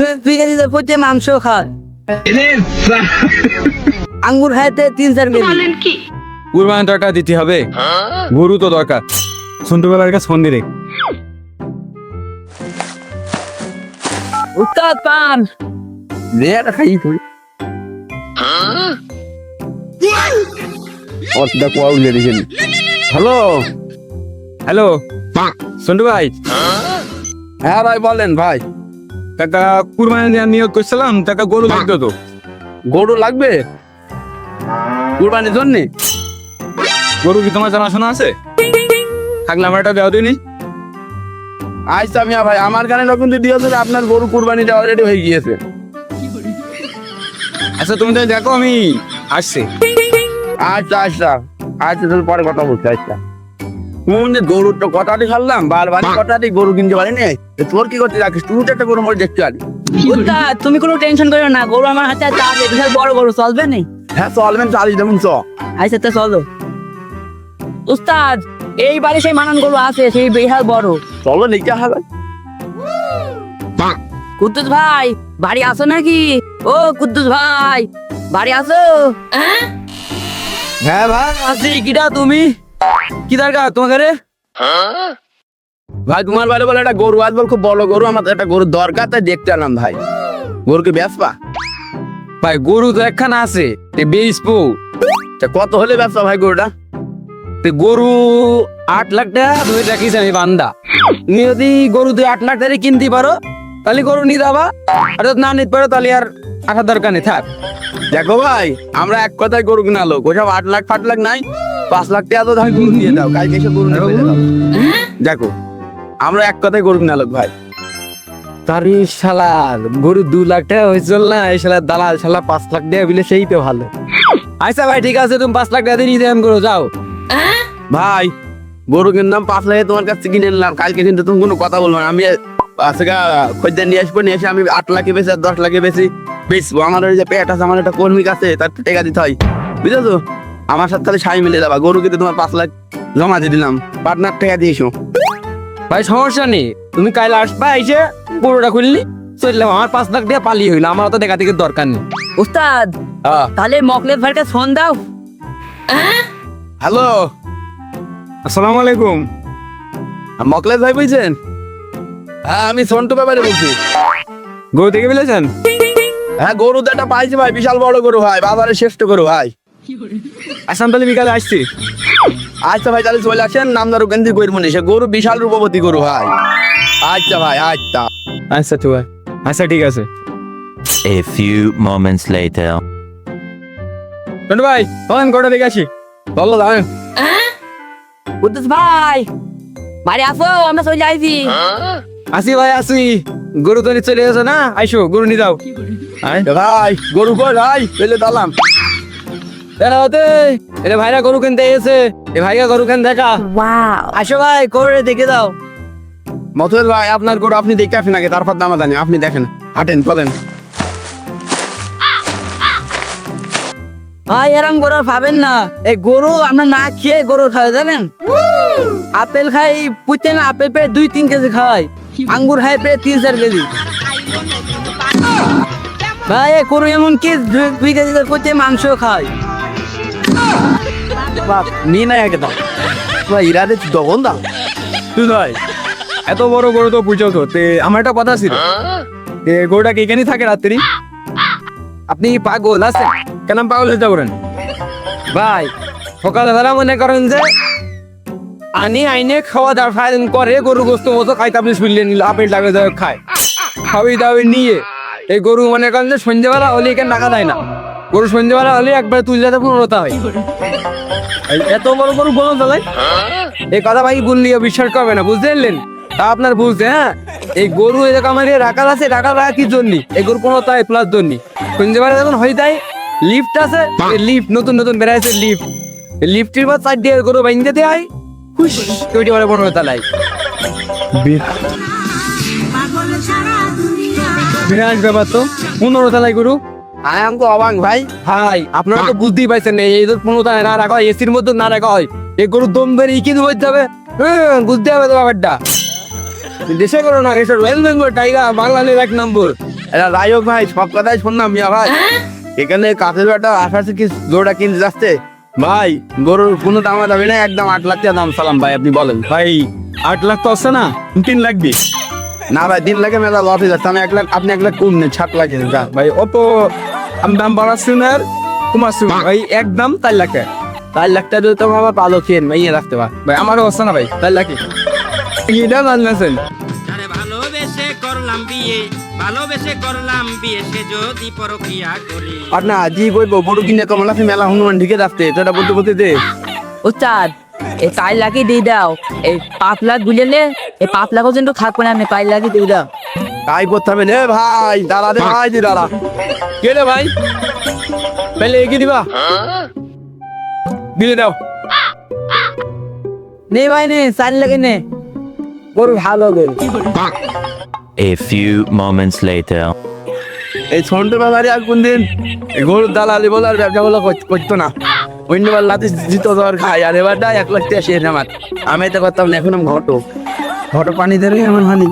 2 কেজিতে প্রতি মাংস খায়, আঙ্গুর খাইতে 3-4 কেজি। কুরবানির টাকা দিতে হবে, গরু তো দরকার। সন্টুবেলার কাছে ফোন দিলে উস্তাদ পান এটা খাই তুই অতটা কোয়া উঠে দিয়েছেন। হ্যালো হ্যালো সন্টু ভাই, হ্যাঁ ভাই বলেন ভাই। টাকা কুরবানি দেওয়ার নিয়োগ করছিলাম, টাকা গরু লাগতো তো। গরু লাগবে কুরবানির জন্য? গরু কি তোমার জানাশোনা আছে? থাকলে আমার একটা দেওয়া দিনি। আচ্ছা মিয়া ভাই, আমার গানে যখন দিয়েছে আপনার গরু কুরবানিটা অলরেডি হয়ে গিয়েছে। আচ্ছা তুমি তো দেখো, আমি আসছি। আচ্ছা আচ্ছা আচ্ছা, তাহলে পরে কথা বলছি। আচ্ছা গরুর তো কথাটি খাল্লাম, বারবার কথাটি গরু কিনতে পারিনি। তোর কি করতে রাখিস, তুই তো একটা গরু মরে দেখতে পারি। উস্তাদ তুমি কোনো টেনশন করো না, গরু আমার হাতে আছে, বিশাল বড় গরু, চলবে না? হ্যাঁ চলবেন, চালিয়ে দেবেন চ। আচ্ছা তো চলো। উস্তাদ এই বাড়ি সেই মানান গরু আছে, সেই বিশাল বড়। চলো লিখে হবে। কুদ্দুস ভাই বাড়ি আছো নাকি? ও কুদ্দুস ভাই বাড়ি আছো? হ্যাঁ ভাই আছি। কিটা তুমি? কি দরকার তোমাকে? ভাই তোমার বাড়ি বলে একটা গরু আজ বল, খুব বড় গরু, আমার একটা গরুর দরকার, তাই দেখতে এলাম ভাই। গরুকে বেচবা? ভাই গরু তো একখানা আছে, বেচবো। তা কত হলে বেচবা ভাই গরুটা? গরু 8 লাখ টাকা তুমি রাখিস, আমি বান্দা। তুমি যদি গরু 8 লাখ টাকা কিনতে পারো তাহলে গরু নিয়ে যাবা, আর যদি না নিতে পারো তাহলে আর আসার দরকার নেই, থাক। দেখো ভাই, আমরা এক কথায় গরু কিনা লোক, ওসব 8 লাখ 5 লাখ নাই, 5 লাখ টাকা তো তুমি গরু দিয়ে দাও, কালকে এসে গরু নিয়ে চলে যাও। দেখো আমরা এক কথায় গরু কিনা লোক ভাই। তারি শালা গরু 2 লাখ টাকা হয়েছিল না, এই শালা দালাল শালা 5 লাখ টাকা বিলে, সেই তো ভালো। আচ্ছা ভাই ঠিক আছে, তুমি 5 লাখ টাকা দিয়ে নিতে করো, যাও। ভাই গরু কিনলাম 5 লাখে, তোমার কাছ থেকে কিনে নিলাম, কালকে কিন্তু তুমি কোনো কথা বলবো না। আমি আজকে খদ্দের নিয়ে আসবো, নিয়ে এসে আমি 8 লাখে বেশি আর 10 লাখে বেশি বেচবো। আমার ওই যে পেট আছে, আমার একটা কর্মী আছে, তার টাকা দিতে হয়, বুঝেছো? আমার সাথে তাহলে সাই মিলে যাবা। গরু কিন্তু তোমার 5 লাখ জমা দিয়ে দিলাম, পার্টনার টাকা দিয়েছো। ভাই সমস্যা নেই, তুমি কাল আসবা, এসে গরুটা খুললি চললাম, আমার 5 লাখ টাকা পালিয়ে হইলো, আমার তো দেখা দেখে দরকার নেই। উস্তাদ তাহলে মকলেদ ভাইকে ফোন দাও। হ্যালো আসসালামু আলাইকুম। মকলেদ ভাই বুঝছেন? হ্যাঁ আমি সন্টু ব্যাপারে বলছি। গরু থেকে বলেছেন? হ্যাঁ গরু তো একটা পাইছি ভাই, বিশাল বড় গরু ভাই, বাজারে শ্রেষ্ঠ গরু ভাই। আসাম তাহলে বিকালে আসছি। আচ্ছা ভাই তাহলে চলে আসেন, নামদার ওখান থেকে গরু সে গরু বিশাল রূপবতী গরু ভাই। আচ্ছা ভাই আচ্ছা আচ্ছা তো ভাই, আচ্ছা ঠিক আছে। A few moments later. টন্টু ভাই তখন গরুটা দেখে আসি। চলো দাঁড়ান। কুদ্দুস ভাই বাড়ি আসো, আমরা চলে আইছি। আসি ভাই আসি, গরু তো নিয়ে চলে গেছে না, আইসো গরু নিয়ে যাও। আয় ভাই গরু কই ভাই, পেলে দালাম। এরে ভাইরা গরু কিনতে এসে, এ ভাইয়া গরু কেন দেখা। আসো ভাই গরু দেখে দাও। মতলব ভাই আপনার গরু আপনি দেখে আসেন আগে, তারপর দামা জানি, আপনি দেখেন, হাঁটেন চলেন। ভাই এরম গরু আর পাবেন না, এই গরু আমরা না খেয়ে গরু খাই জানেন। আপেল খাই পুঁতে না, আপেল প্রায় 2-3 কেজি খাই, আঙ্গুর খাই প্রায় 3-4 কেজি। ভাই এই গরু এমন কি 2 কেজি পুঁতে মাংস খাই। বাপ নি না আগে দাও ভাই, ইরাদে দগন দাও তুই ভাই এত বড় গরু তো বুঝো তো, তে আমার একটা কথা ছিল, তে গরুটা কি এখানেই থাকে রাত্রি? আপনি কি পাগল আছে? কেন পাগল হতে করেন ভাই? সকালবেলা মনে করেন যে আনি আইনে খাওয়া দাওয়া ফায়ন করে, গরু গোস্ত মতো খাইতে আপনি শুনলেন, আপেল টাকা দেওয়া খায়, খাবি দাবি নিয়ে এই গরু মনে করেন যে সন্ধ্যেবেলা হলে এখানে টাকা দেয় না, গরু সন্ধ্যেবেলা হলে একবার তুলে যেতে পুনরতা হয়। এত বড় গরু বলো দাদা, এই কথা ভাই বললি বিশ্বাস করবে না, বুঝতে পারলেন? তা আপনার বুঝতে, হ্যাঁ এই গরু এরকম আমার রাখাল আছে, রাখাল রাখা কি জন্য? এই গরু কোনো তাই প্লাস জন্য সন্ধ্যেবেলা যখন হয়ে যায়, লিফট আছে, লিফট নতুন নতুন বেড়াইছে, লিফট লিফটের পর 4 দিয়ে গরু বাইন্দে দেয়, খুশ তৈরি করে বড় তালাই বিরাট ব্যাপার তো। 15 তালাই গরু, আই আম তো অবাক ভাই। ভাই আপনারা তো বুঝতেই পারছেন না, এই 15 তালাই না রাখা হয়, এসির মধ্যে না রাখা হয়, এই গরুর দম বের কি হইতে হবে, বুঝতে হবে তো ব্যাপারটা। দেশে করো না, এসব রয়্যাল বেঙ্গল টাইগার বাংলাদেশের 1 নম্বর। এটা রায়ক ভাই সব কথাই শুনলাম মিয়া ভাই এখানে কাছের বেটা আসার কি গরুটা কিনতে যাচ্ছে ভাই গরুর কোনো দাম দাবি না একদম 8 লাখ টাকা দাম সালাম ভাই আপনি বলেন ভাই 8 লাখ তো আছে না 3 লাখ দিস না ভাই 3 লাখে মেলা লস হয়ে যাচ্ছে আমি 1 লাখ আপনি 1 লাখ কম নেন 7 লাখ যা ভাই অত আমি দাম বাড়াচ্ছি না আর কমাচ্ছি না। ভাই একদম 4 লাখ টাকা। 4 লাখ টাকা দিলে তো আমার ভালো খেয়ে মাইয়ে রাখতে পার ভাই আমারও আছে না ভাই 4 লাখই এটা জানলেন আরে ভালোবেসে করলাম বিয়ে ভালোবেসে করলাম বিয়ে সে যদি পরকিয়া করি আর না জি কইবো গরু কিনে কমল আছে মেলা হনুমান ঢিকে যাচ্ছে এটা বলতে বলতে দে উস্তাদ এই 4 লাখই দিয়ে দাও এই 5 লাখ বুঝলে এই 5 লাখও কিন্তু থাকবে না আমি 5 লাখই দিয়ে দাও তাই করতে হবে রে ভাই দাঁড়া রে ভাই দি দাঁড়া কে রে ভাই পেলে এগিয়ে দিবা দিলে দাও নে ভাই নে 4 লাখই নে গরু ভালো গরু A few moments later. এই ছোট ব্যাপারে আর কোনদিন গরুর দালালি বলে আর ব্যবসা বলে করতো না অন্যবার লাতি জিত ধর খাই আর এবারটা 1 লাখ টাকা শেষ আমার আমি এটা করতাম না এখন ঘটো ঘটো পানি দেবে আমার হানি